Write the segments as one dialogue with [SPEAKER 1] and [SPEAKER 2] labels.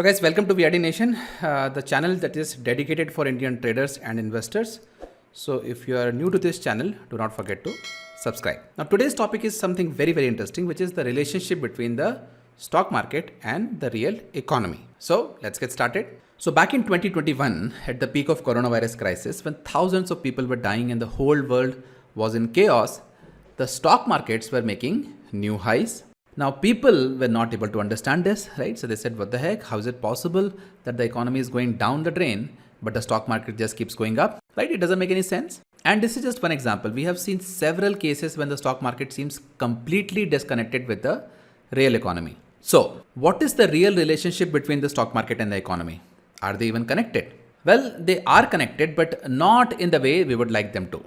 [SPEAKER 1] So guys, welcome to VID Nation, the channel that is dedicated for Indian traders and investors. So if you are new to this channel, do not forget to subscribe. Now today's topic is something very, very interesting, which is the relationship between the stock market and the real economy. So let's get started. So back in 2021, at the peak of coronavirus crisis, when thousands of people were dying and the whole world was in chaos, the stock markets were making new highs. Now, people were not able to understand this, right? So they said, what the heck? How is it possible that the economy is going down the drain, but the stock market just keeps going up, right? It doesn't make any sense. And this is just one example. We have seen several cases when the stock market seems completely disconnected with the real economy. So what is the real relationship between the stock market and the economy? Are they even connected? Well, they are connected, but not in the way we would like them to.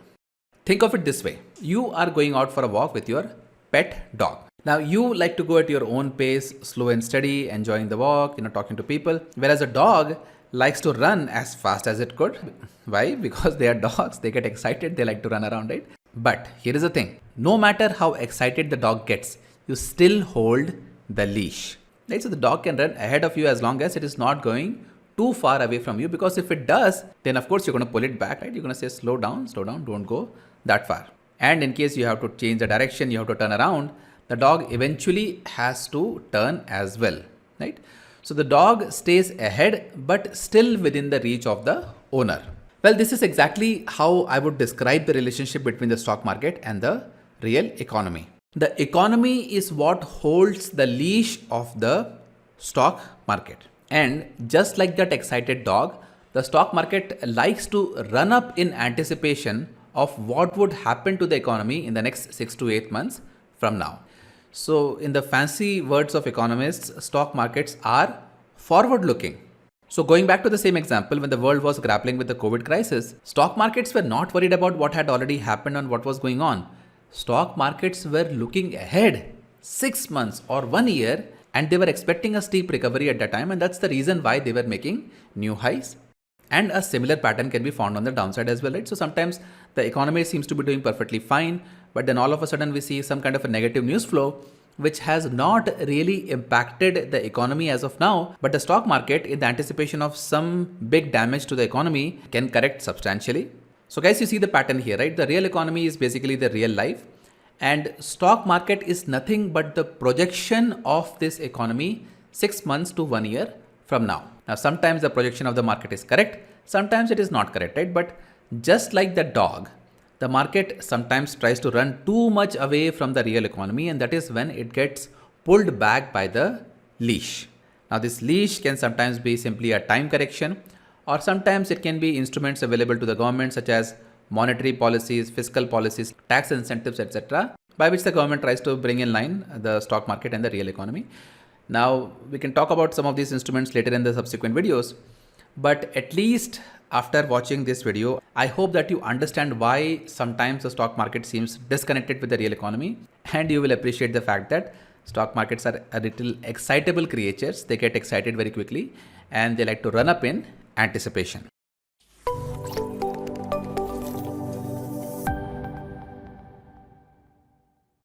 [SPEAKER 1] Think of it this way. You are going out for a walk with your pet dog. Now you like to go at your own pace, slow and steady, enjoying the walk, talking to people. Whereas a dog likes to run as fast as it could. Why? Because they are dogs. They get excited. They like to run around, right? But here is the thing. No matter how excited the dog gets, you still hold the leash. Right? So the dog can run ahead of you as long as it is not going too far away from you. Because if it does, then of course you're going to pull it back, right? You're going to say, slow down, don't go that far. And in case you have to change the direction, you have to turn around, the dog eventually has to turn as well, right? So the dog stays ahead, but still within the reach of the owner. Well, this is exactly how I would describe the relationship between the stock market and the real economy. The economy is what holds the leash of the stock market. And just like that excited dog, the stock market likes to run up in anticipation of what would happen to the economy in the next 6 to 8 months from now. So in the fancy words of economists, stock markets are forward looking. So going back to the same example, when the world was grappling with the COVID crisis, stock markets were not worried about what had already happened and what was going on. Stock markets were looking ahead 6 months or 1 year, and they were expecting a steep recovery at that time. And that's the reason why they were making new highs. And a similar pattern can be found on the downside as well, right? So sometimes the economy seems to be doing perfectly fine, but then all of a sudden we see some kind of a negative news flow, which has not really impacted the economy as of now. But the stock market, in the anticipation of some big damage to the economy, can correct substantially. So guys, you see the pattern here, right? The real economy is basically the real life, and stock market is nothing but the projection of this economy 6 months to 1 year from now. Now, sometimes the projection of the market is correct, sometimes it is not correct, right? But just like the dog, the market sometimes tries to run too much away from the real economy, and that is when it gets pulled back by the leash. Now, this leash can sometimes be simply a time correction, or sometimes it can be instruments available to the government, such as monetary policies, fiscal policies, tax incentives, etc., by which the government tries to bring in line the stock market and the real economy. Now, we can talk about some of these instruments later in the subsequent videos, but at least after watching this video, I hope that you understand why sometimes the stock market seems disconnected with the real economy, and you will appreciate the fact that stock markets are a little excitable creatures. They get excited very quickly and they like to run up in anticipation.